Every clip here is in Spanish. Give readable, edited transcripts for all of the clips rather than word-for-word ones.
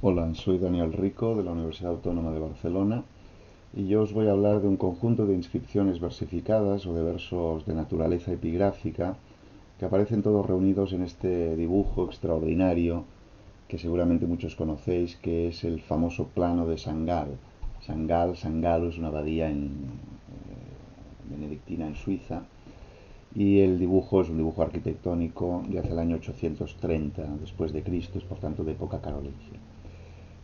Hola, soy Daniel Rico de la Universidad Autónoma de Barcelona y yo os voy a hablar de un conjunto de inscripciones versificadas o de versos de naturaleza epigráfica que aparecen todos reunidos en este dibujo extraordinario que seguramente muchos conocéis, que es el famoso plano de San Galo. San Galo es una abadía benedictina en Suiza, y el dibujo es un dibujo arquitectónico de hace el año 830 después de Cristo, es por tanto de época carolingia.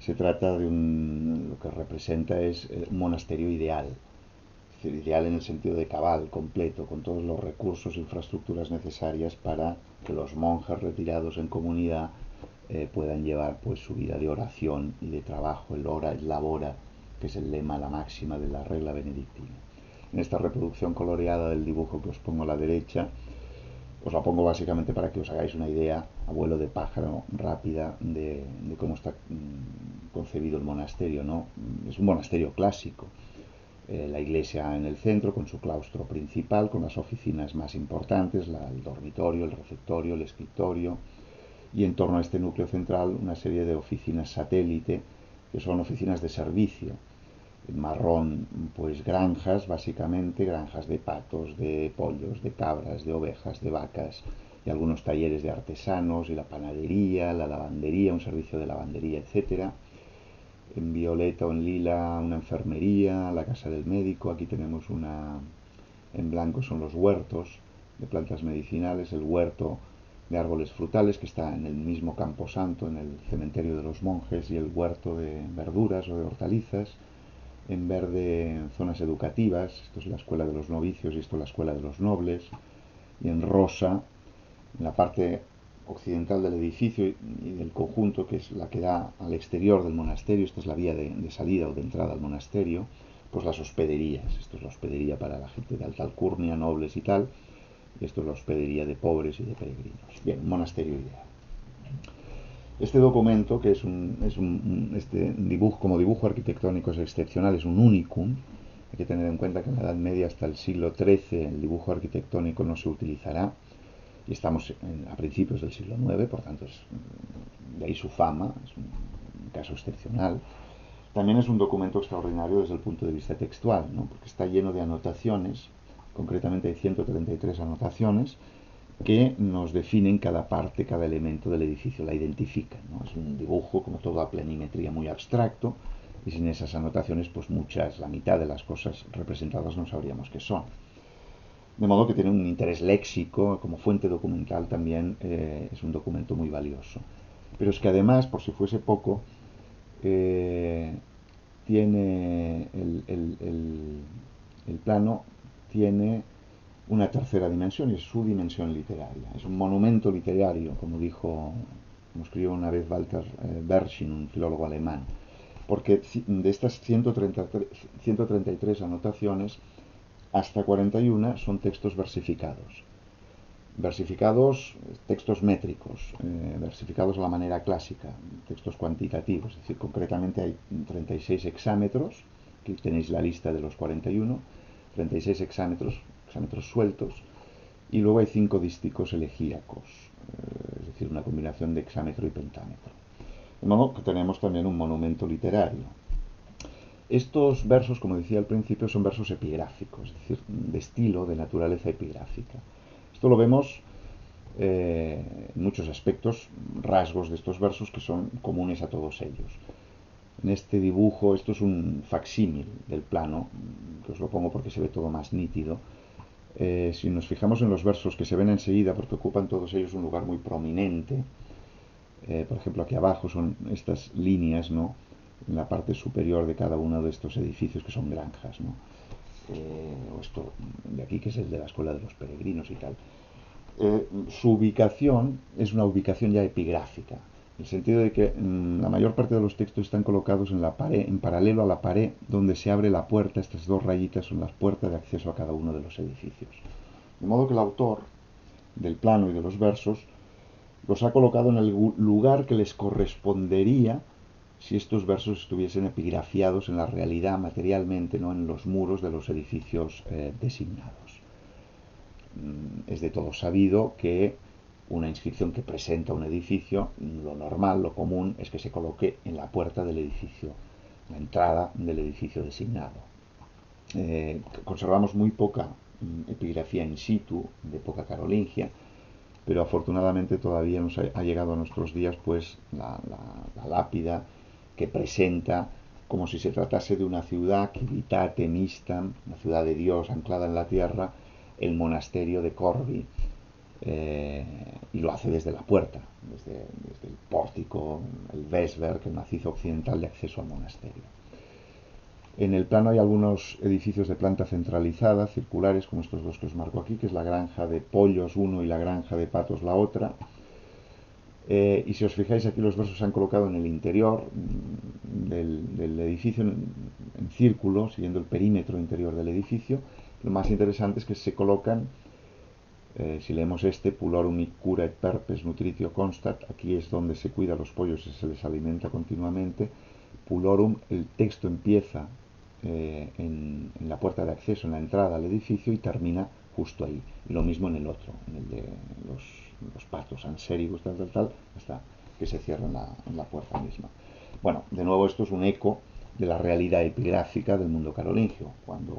Se trata de lo que representa es un monasterio ideal, es decir, ideal en el sentido de cabal, completo, con todos los recursos e infraestructuras necesarias para que los monjes retirados en comunidad puedan llevar pues su vida de oración y de trabajo, el ora et labora, que es el lema, la máxima de la regla benedictina. En esta reproducción coloreada del dibujo que os pongo a la derecha, os la pongo básicamente para que os hagáis una idea, a vuelo de pájaro, rápida, de cómo está concebido el monasterio, ¿no? Es un monasterio clásico. La iglesia en el centro, con su claustro principal, con las oficinas más importantes, el dormitorio, el refectorio, el escritorio, y en torno a este núcleo central una serie de oficinas satélite, que son oficinas de servicio. En marrón, pues granjas, básicamente, granjas de patos, de pollos, de cabras, de ovejas, de vacas, y algunos talleres de artesanos, y la panadería, la lavandería, un servicio de lavandería, etcétera. En violeta o en lila una enfermería, la casa del médico. Aquí tenemos en blanco son los huertos de plantas medicinales, el huerto de árboles frutales que está en el mismo camposanto, en el cementerio de los monjes, y el huerto de verduras o de hortalizas. En verde, zonas educativas, esto es la escuela de los novicios y esto es la escuela de los nobles. Y en rosa, en la parte occidental del edificio y del conjunto, que es la que da al exterior del monasterio, esta es la vía de salida o de entrada al monasterio, pues las hospederías. Esto es la hospedería para la gente de alta alcurnia, nobles y tal, y esto es la hospedería de pobres y de peregrinos. Bien, un monasterio ideal. Este documento, que este dibujo, como dibujo arquitectónico es excepcional, es un unicum. Hay que tener en cuenta que en la Edad Media hasta el siglo XIII el dibujo arquitectónico no se utilizará, y estamos a principios del siglo IX, por tanto de ahí su fama, es un caso excepcional. También es un documento extraordinario desde el punto de vista textual, ¿no? Porque está lleno de anotaciones, concretamente hay 133 anotaciones, que nos definen cada parte, cada elemento del edificio, la identifican, ¿no? Es un dibujo, como toda planimetría, muy abstracto, y sin esas anotaciones, pues la mitad de las cosas representadas no sabríamos qué son. De modo que tiene un interés léxico, como fuente documental también es un documento muy valioso. Pero es que además, por si fuese poco, eh, tiene el plano tiene una tercera dimensión, y es su dimensión literaria. Es un monumento literario, como escribió una vez Walter Berschin, un filólogo alemán, porque de estas 133 anotaciones, hasta 41 son textos versificados. Versificados, textos métricos, versificados a la manera clásica, textos cuantitativos, es decir, concretamente hay 36 hexámetros, aquí tenéis la lista de los 41, 36 hexámetros sueltos, y luego hay 5 dísticos elegíacos, es decir, una combinación de hexámetro y pentámetro. De modo que tenemos también un monumento literario. Estos versos, como decía al principio, son versos epigráficos, es decir, de estilo, de naturaleza epigráfica. Esto lo vemos en muchos aspectos, rasgos de estos versos que son comunes a todos ellos. En este dibujo, esto es un facsímil del plano, que os lo pongo porque se ve todo más nítido. Si nos fijamos en los versos que se ven enseguida, porque ocupan todos ellos un lugar muy prominente, por ejemplo, aquí abajo son estas líneas, ¿no?, en la parte superior de cada uno de estos edificios que son granjas, ¿no? O esto de aquí, que es el de la escuela de los peregrinos y tal. Su ubicación es una ubicación ya epigráfica, en el sentido de que la mayor parte de los textos están colocados en la pared, en paralelo a la pared donde se abre la puerta. Estas dos rayitas son las puertas de acceso a cada uno de los edificios. De modo que el autor del plano y de los versos los ha colocado en el lugar que les correspondería si estos versos estuviesen epigrafiados en la realidad materialmente, no en los muros de los edificios designados. Es de todo sabido que una inscripción que presenta un edificio, lo normal, lo común, es que se coloque en la puerta del edificio, la entrada del edificio designado. Conservamos muy poca epigrafía in situ de época carolingia, pero afortunadamente todavía nos ha llegado a nuestros días pues la lápida que presenta como si se tratase de una ciudad, Civitate Mistam, una ciudad de Dios anclada en la tierra, el monasterio de Corvi, y lo hace desde la puerta, desde el pórtico, el Vesberg, el macizo occidental de acceso al monasterio. En el plano hay algunos edificios de planta centralizada, circulares, como estos dos que os marco aquí, que es la granja de pollos uno y la granja de patos la otra. Y si os fijáis, aquí los versos se han colocado en el interior del edificio, en círculo, siguiendo el perímetro interior del edificio. Lo más interesante es que se colocan, si leemos este, pulorum hic cura et perpes nutritio constat, aquí es donde se cuida a los pollos y se les alimenta continuamente. Pulorum, el texto empieza en la puerta de acceso, en la entrada al edificio, y termina justo ahí. Y lo mismo en el otro, en el de los patos, anseribus, tal, hasta que se cierra en la puerta misma. Bueno, de nuevo esto es un eco de la realidad epigráfica del mundo carolingio, cuando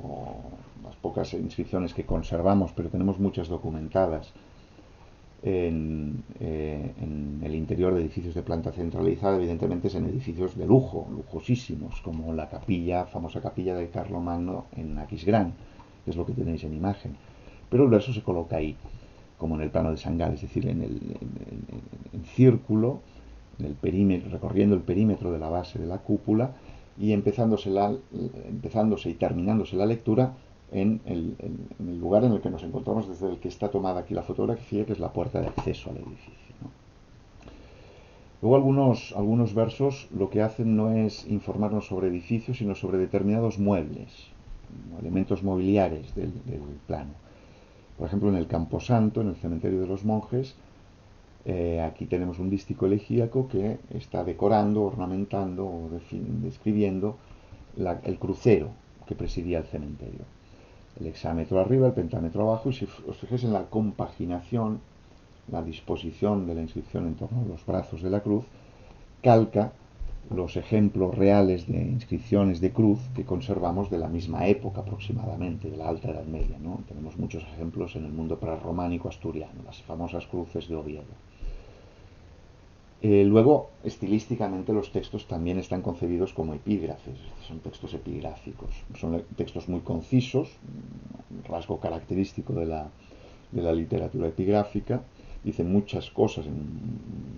las pocas inscripciones que conservamos, pero tenemos muchas documentadas en el interior de edificios de planta centralizada, evidentemente es en edificios de lujo, lujosísimos, como la capilla, famosa capilla de Carlomagno en Aquisgrán, que es lo que tenéis en imagen. Pero el verso se coloca ahí, como en el plano de San Gál, es decir, en círculo, en el perímetro, recorriendo el perímetro de la base de la cúpula, y empezándose y terminándose la lectura en el lugar en el que nos encontramos, desde el que está tomada aquí la fotografía, que es la puerta de acceso al edificio, ¿no? Luego algunos versos lo que hacen no es informarnos sobre edificios, sino sobre determinados muebles, elementos mobiliares del plano. Por ejemplo, en el Camposanto, en el cementerio de los monjes, aquí tenemos un dístico elegíaco que está decorando, ornamentando o describiendo el crucero que presidía el cementerio. El hexámetro arriba, el pentámetro abajo, y si os fijáis en la compaginación, la disposición de la inscripción en torno a los brazos de la cruz, calca los ejemplos reales de inscripciones de cruz que conservamos de la misma época aproximadamente, de la Alta Edad Media, ¿no? Tenemos muchos ejemplos en el mundo prerrománico asturiano, las famosas cruces de Oviedo. Luego, estilísticamente, los textos también están concebidos como epígrafes, son textos epigráficos, son textos muy concisos, un rasgo característico de la literatura epigráfica, dicen muchas cosas en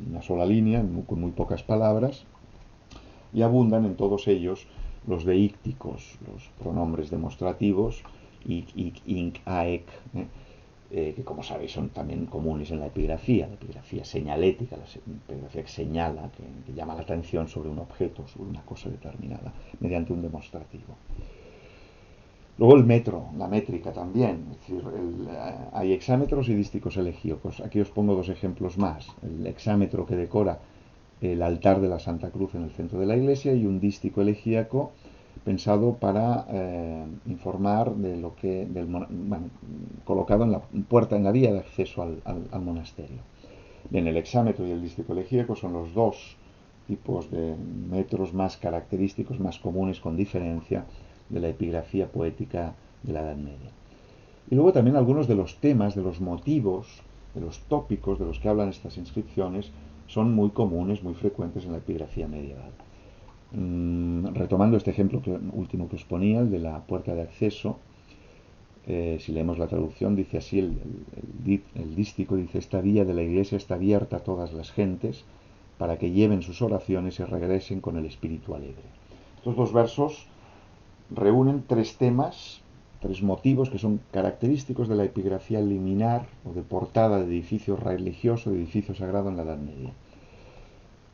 una sola línea, con muy pocas palabras, y abundan en todos ellos los deícticos, los pronombres demostrativos, inc, aec, que como sabéis son también comunes en la epigrafía señalética, la epigrafía que señala, que llama la atención sobre un objeto, sobre una cosa determinada, mediante un demostrativo. Luego el metro, la métrica también, es decir, hay hexámetros y dísticos elegíacos. Aquí os pongo dos ejemplos más. El hexámetro que decora el altar de la Santa Cruz en el centro de la iglesia, y un dístico elegíaco pensado para informar de lo que, colocado en la puerta, en la vía de acceso al monasterio. Bien, el hexámetro y el dístico elegíaco son los dos tipos de metros más característicos, más comunes con diferencia, de la epigrafía poética de la Edad Media. Y luego también algunos de los temas, de los motivos, de los tópicos de los que hablan estas inscripciones son muy comunes, muy frecuentes en la epigrafía medieval. Retomando este ejemplo último que os ponía, el de la puerta de acceso, si leemos la traducción, dice así, el dístico dice: esta vía de la iglesia está abierta a todas las gentes para que lleven sus oraciones y regresen con el espíritu alegre. Estos dos versos reúnen tres temas, tres motivos que son característicos de la epigrafía liminar o de portada de edificio religioso, de edificio sagrado en la Edad Media.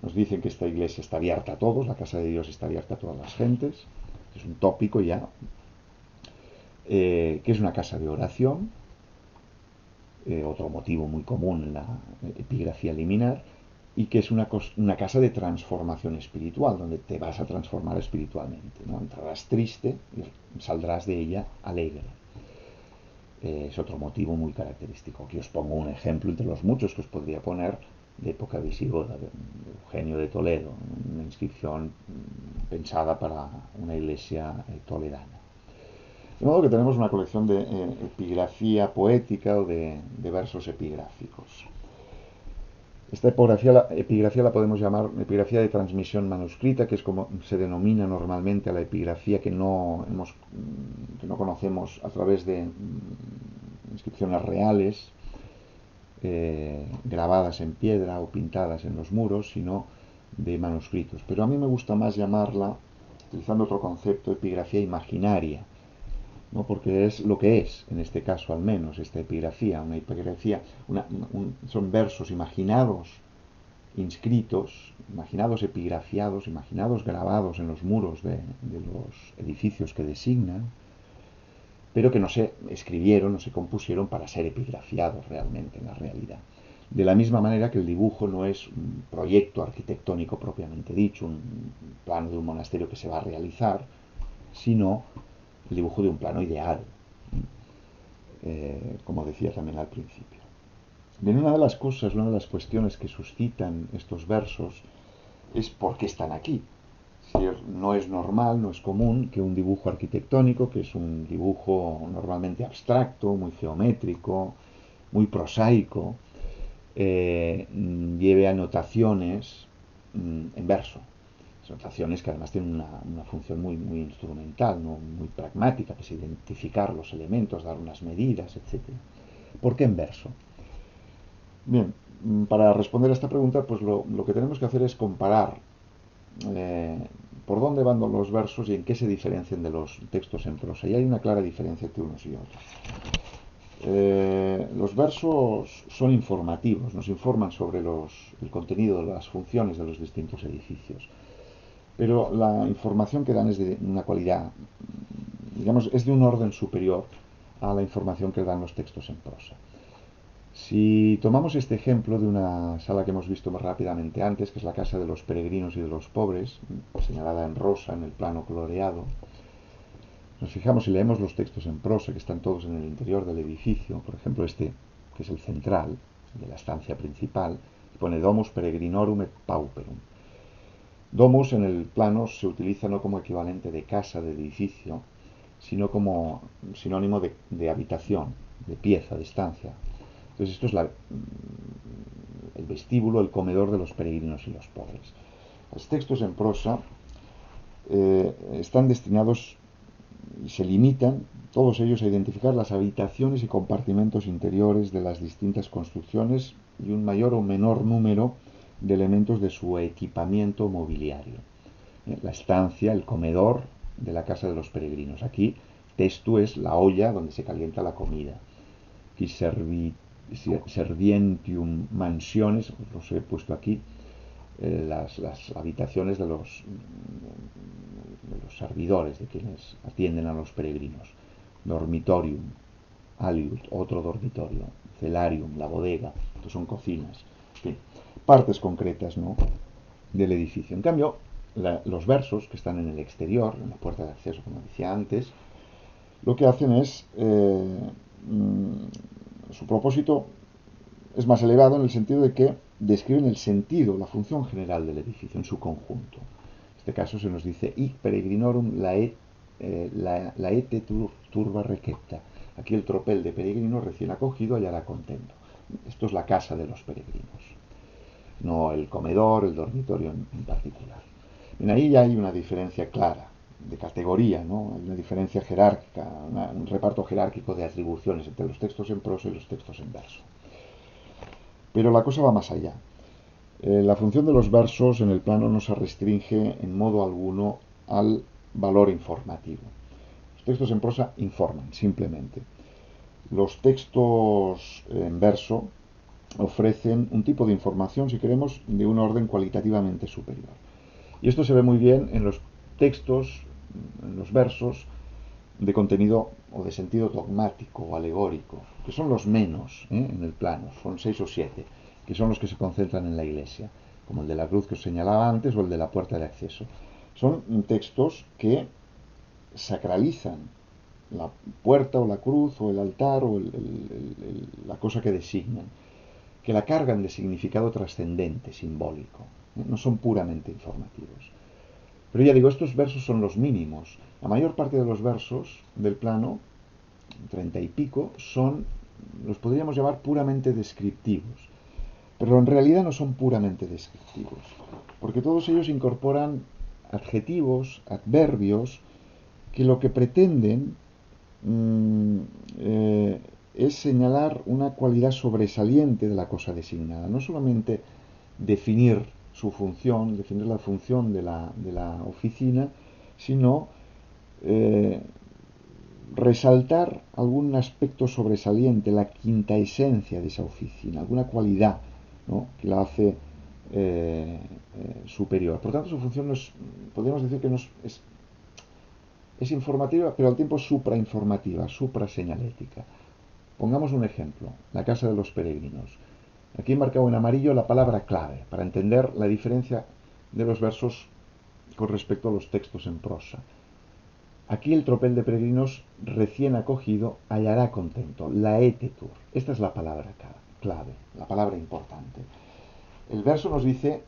Nos dicen que esta iglesia está abierta a todos, la casa de Dios está abierta a todas las gentes, es un tópico ya, que es una casa de oración, otro motivo muy común en la epigrafía liminar, y que es una casa de transformación espiritual, donde te vas a transformar espiritualmente, ¿no? Entrarás triste y saldrás de ella alegre. es otro motivo muy característico. Aquí os pongo un ejemplo entre los muchos que os podría poner de época visigoda, de Eugenio de Toledo, una inscripción pensada para una iglesia toledana. De modo que tenemos una colección de epigrafía poética o de versos epigráficos. Esta epigrafía la podemos llamar epigrafía de transmisión manuscrita, que es como se denomina normalmente a la epigrafía que no conocemos a través de inscripciones reales, grabadas en piedra o pintadas en los muros, sino de manuscritos. Pero a mí me gusta más llamarla, utilizando otro concepto, epigrafía imaginaria, ¿no? Porque es lo que es, en este caso al menos, esta epigrafía. Una epigrafía son versos imaginados, inscritos, imaginados epigrafiados, imaginados grabados en los muros de los edificios que designan, pero que no se escribieron, no se compusieron para ser epigrafiados realmente en la realidad. De la misma manera que el dibujo no es un proyecto arquitectónico propiamente dicho, un plano de un monasterio que se va a realizar, sino el dibujo de un plano ideal, como decía también al principio. Bien, una de las cosas, una de las cuestiones que suscitan estos versos es por qué están aquí. Si no es normal, no es común que un dibujo arquitectónico, que es un dibujo normalmente abstracto, muy geométrico, muy prosaico, lleve anotaciones en verso. Anotaciones que además tienen una función muy instrumental, ¿no? Muy pragmática, que es identificar los elementos, dar unas medidas, etc. ¿Por qué en verso? Bien, para responder a esta pregunta, pues lo que tenemos que hacer es comparar eh, por dónde van los versos y en qué se diferencian de los textos en prosa. Y hay una clara diferencia entre unos y otros. Los versos son informativos, nos informan sobre el contenido, las funciones de los distintos edificios. Pero la información que dan es de una cualidad, digamos, es de un orden superior a la información que dan los textos en prosa. Si tomamos este ejemplo de una sala que hemos visto más rápidamente antes, que es la casa de los peregrinos y de los pobres, señalada en rosa en el plano coloreado, nos fijamos y leemos los textos en prosa que están todos en el interior del edificio, por ejemplo este, que es el central de la estancia principal, pone Domus Peregrinorum et Pauperum. Domus en el plano se utiliza no como equivalente de casa, de edificio, sino como sinónimo de habitación, de pieza, de estancia. Entonces esto es el vestíbulo, el comedor de los peregrinos y los pobres. Los textos en prosa están destinados y se limitan todos ellos a identificar las habitaciones y compartimentos interiores de las distintas construcciones y un mayor o menor número de elementos de su equipamiento mobiliario. La estancia, el comedor de la casa de los peregrinos. Aquí testu es la olla donde se calienta la comida. Aquí servientium mansiones, los he puesto aquí, las habitaciones de los servidores, de quienes atienden a los peregrinos. Dormitorium, aliut, otro dormitorio. Celarium, la bodega, estos son cocinas. En fin, partes concretas, ¿no?, del edificio. En cambio, los versos que están en el exterior, en la puerta de acceso, como decía antes, lo que hacen es su propósito es más elevado en el sentido de que describen el sentido, la función general del edificio en su conjunto. En este caso se nos dice hic peregrinorum laete turba recepta. Aquí el tropel de peregrinos recién acogido hallará contento. Esto es la casa de los peregrinos, no el comedor, el dormitorio en particular. En ahí ya hay una diferencia clara de categoría, ¿no? Hay una diferencia jerárquica, un reparto jerárquico de atribuciones entre los textos en prosa y los textos en verso. Pero la cosa va más allá. La función de los versos en el plano no se restringe en modo alguno al valor informativo. Los textos en prosa informan, simplemente. Los textos en verso ofrecen un tipo de información, si queremos, de un orden cualitativamente superior. Y esto se ve muy bien en los textos, en los versos de contenido o de sentido dogmático o alegórico, que son los menos en el plano, son 6 o 7, que son los que se concentran en la iglesia, como el de la cruz que os señalaba antes o el de la puerta de acceso. Son textos que sacralizan la puerta o la cruz o el altar o la cosa que designan, que la cargan de significado trascendente, simbólico, no son puramente informativos. Pero ya digo, estos versos son los mínimos. La mayor parte de los versos del plano, 30 y pico, los podríamos llamar puramente descriptivos. Pero en realidad no son puramente descriptivos, porque todos ellos incorporan adjetivos, adverbios, que lo que pretenden mm, es señalar una cualidad sobresaliente de la cosa designada, no solamente definir su función, definir la función de la oficina, sino eh, resaltar algún aspecto sobresaliente, la quinta esencia de esa oficina, alguna cualidad, ¿no?, que la hace superior. Por tanto, su función no es, podríamos decir que no es informativa, pero al tiempo suprainformativa, supraseñalética. Pongamos un ejemplo, la casa de los peregrinos. Aquí he marcado en amarillo la palabra clave para entender la diferencia de los versos con respecto a los textos en prosa. Aquí el tropel de peregrinos recién acogido hallará contento, laetetur. Esta es la palabra clave, la palabra importante. El verso nos dice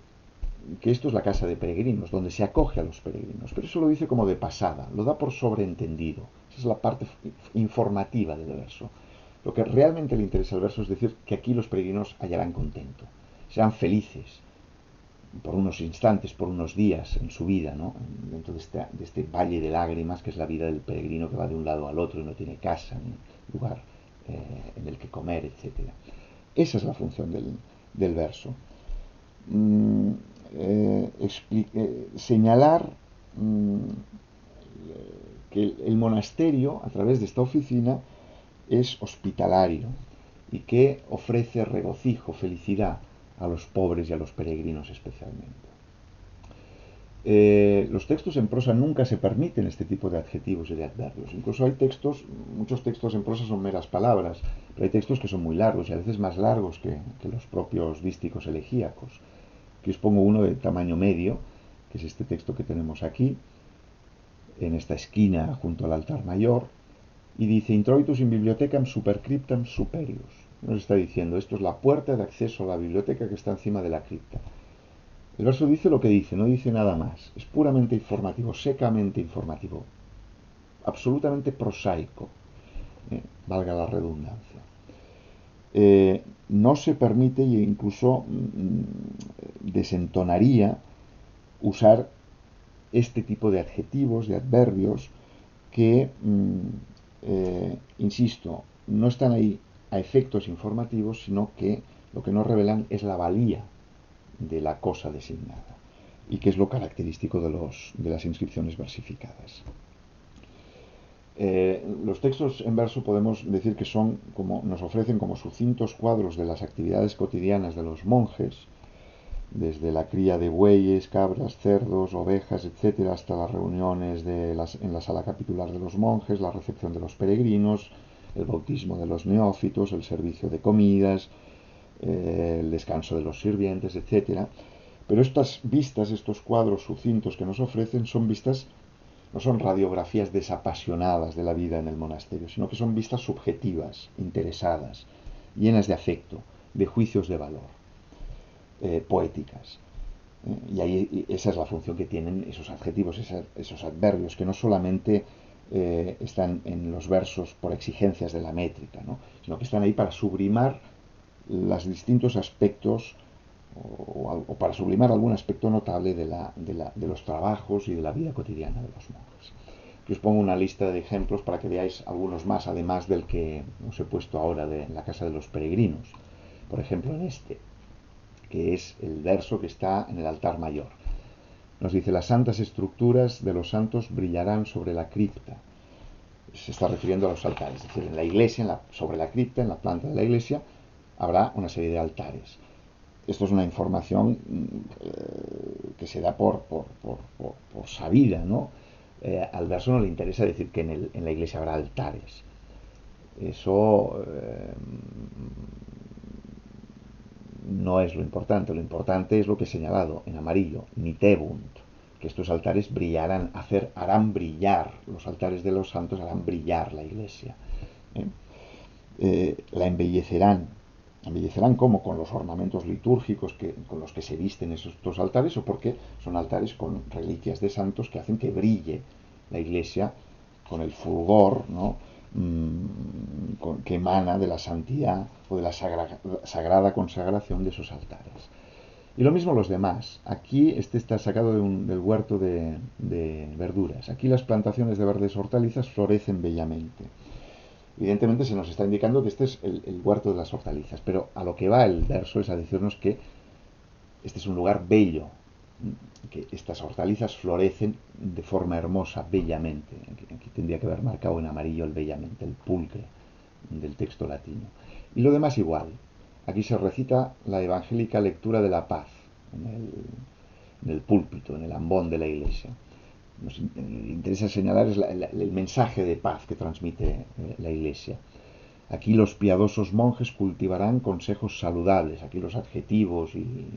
que esto es la casa de peregrinos, donde se acoge a los peregrinos, pero eso lo dice como de pasada, lo da por sobreentendido. Esa es la parte informativa del verso. Lo que realmente le interesa al verso es decir que aquí los peregrinos hallarán contento, serán felices por unos instantes, por unos días en su vida, ¿no?, dentro de este valle de lágrimas que es la vida del peregrino que va de un lado al otro y no tiene casa ni lugar en el que comer, etc. Esa es la función del verso. Mm, señalar que el monasterio, a través de esta oficina, es hospitalario y que ofrece regocijo, felicidad a los pobres y a los peregrinos especialmente. Los textos en prosa nunca se permiten este tipo de adjetivos y de adverbios. Incluso hay textos, muchos textos en prosa son meras palabras, pero hay textos que son muy largos y a veces más largos que los propios dísticos elegíacos. Aquí os pongo uno de tamaño medio, que es este texto que tenemos aquí, en esta esquina junto al altar mayor, y dice: Introitus in bibliotecam supercryptam superius. Nos está diciendo, esto es la puerta de acceso a la biblioteca que está encima de la cripta. El verso dice lo que dice, no dice nada más. Es puramente informativo, secamente informativo, absolutamente prosaico, valga la redundancia. No se permite, e incluso desentonaría, usar este tipo de adjetivos, de adverbios, que, insisto, no están ahí a efectos informativos, sino que lo que nos revelan es la valía de la cosa designada, y que es lo característico de las inscripciones versificadas. Los textos en verso podemos decir que son como, nos ofrecen como sucintos cuadros de las actividades cotidianas de los monjes, desde la cría de bueyes, cabras, cerdos, ovejas, etcétera, hasta las reuniones en la sala capitular de los monjes, la recepción de los peregrinos, el bautismo de los neófitos, el servicio de comidas, el descanso de los sirvientes, etcétera. Pero estas vistas, estos cuadros sucintos que nos ofrecen, son vistas, no son radiografías desapasionadas de la vida en el monasterio, sino que son vistas subjetivas, interesadas, llenas de afecto, de juicios de valor, poéticas. Y ahí esa es la función que tienen esos adjetivos, esos adverbios, que no solamente están en los versos por exigencias de la métrica, ¿no?, sino que están ahí para sublimar los distintos aspectos o para sublimar algún aspecto notable de los trabajos y de la vida cotidiana de los monjes. Aquí os pongo una lista de ejemplos para que veáis algunos más, además del que os he puesto ahora de la casa de los peregrinos. Por ejemplo, en este, que es el verso que está en el altar mayor. Nos dice: las santas estructuras de los santos brillarán sobre la cripta. Se está refiriendo a los altares, es decir, en la iglesia, sobre la cripta, en la planta de la iglesia, habrá una serie de altares. Esto es una información que se da por sabida, ¿no? Al verso no le interesa decir que en la iglesia habrá altares. Eso no es lo importante es lo que he señalado en amarillo, nitebunt, que estos altares brillarán, harán brillar, los altares de los santos harán brillar la iglesia. ¿eh? La embellecerán como con los ornamentos litúrgicos con los que se visten esos dos altares, o porque son altares con reliquias de santos que hacen que brille la iglesia con el fulgor, ¿no? Que emana de la santidad o de la sagrada consagración de esos altares. Y lo mismo los demás. Aquí este está sacado del huerto de verduras. Aquí las plantaciones de verdes hortalizas florecen bellamente. Evidentemente se nos está indicando que este es el huerto de las hortalizas, pero a lo que va el verso es a decirnos que este es un lugar bello, que estas hortalizas florecen de forma hermosa, bellamente. Aquí tendría que haber marcado en amarillo el bellamente, el pulcre del texto latino. Y lo demás igual. Aquí se recita la evangélica lectura de la paz en el púlpito, en el ambón de la iglesia. Nos interesa señalar el mensaje de paz que transmite la iglesia. Aquí los piadosos monjes cultivarán consejos saludables. Aquí los adjetivos y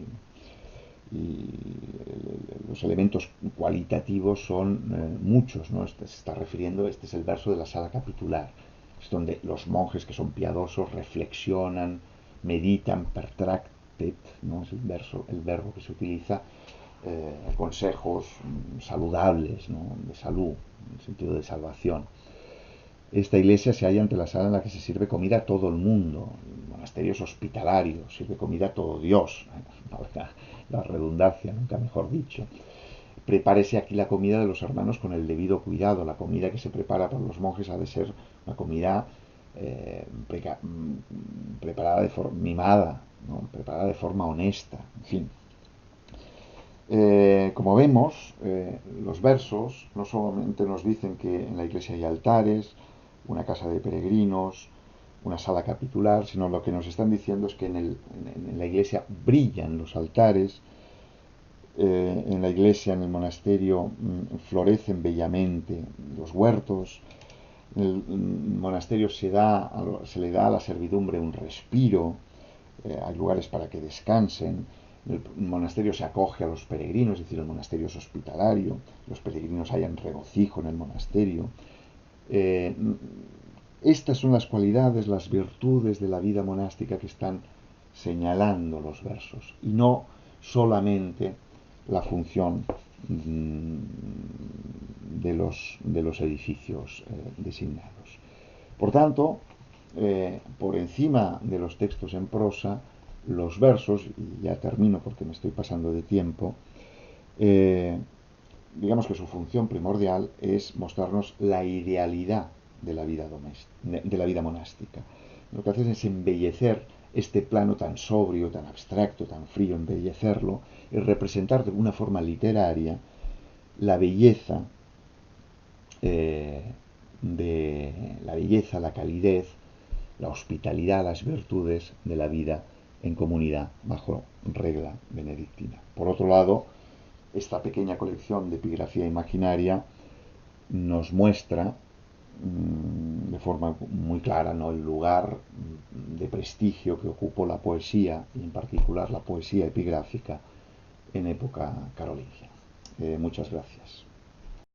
los elementos cualitativos son muchos, ¿no? Se está refiriendo, este es el verso de la sala capitular, es donde los monjes que son piadosos reflexionan, meditan, pertractet, ¿no? Es el verbo que se utiliza, consejos saludables, ¿no? De salud, en el sentido de salvación. Esta iglesia se halla ante la sala en la que se sirve comida a todo el mundo. El monasterio es hospitalario, sirve comida a todo Dios. La redundancia, nunca mejor dicho. Prepárese aquí la comida de los hermanos con el debido cuidado. La comida que se prepara para los monjes ha de ser una comida preparada de forma mimada, ¿no? Preparada de forma honesta, en fin. Como vemos, los versos no solamente nos dicen que en la iglesia hay altares, una casa de peregrinos, una sala capitular, sino lo que nos están diciendo es que en la iglesia brillan los altares, en la iglesia, en el monasterio, florecen bellamente los huertos, en el monasterio se le da a la servidumbre un respiro, hay lugares para que descansen, el monasterio se acoge a los peregrinos, es decir, el monasterio es hospitalario, los peregrinos hallan regocijo en el monasterio. Estas son las cualidades, las virtudes de la vida monástica que están señalando los versos, y no solamente la función de los edificios designados. Por tanto, por encima de los textos en prosa, los versos, y ya termino porque me estoy pasando de tiempo, digamos que su función primordial es mostrarnos la idealidad de la vida monástica. Lo que hacen es embellecer este plano tan sobrio, tan abstracto, tan frío, embellecerlo y representar de una forma literaria la belleza, la calidez, la hospitalidad, las virtudes de la vida en comunidad bajo regla benedictina. Por otro lado, esta pequeña colección de epigrafía imaginaria nos muestra de forma muy clara, ¿no?, el lugar de prestigio que ocupó la poesía, y en particular la poesía epigráfica, en época carolingia. Muchas gracias.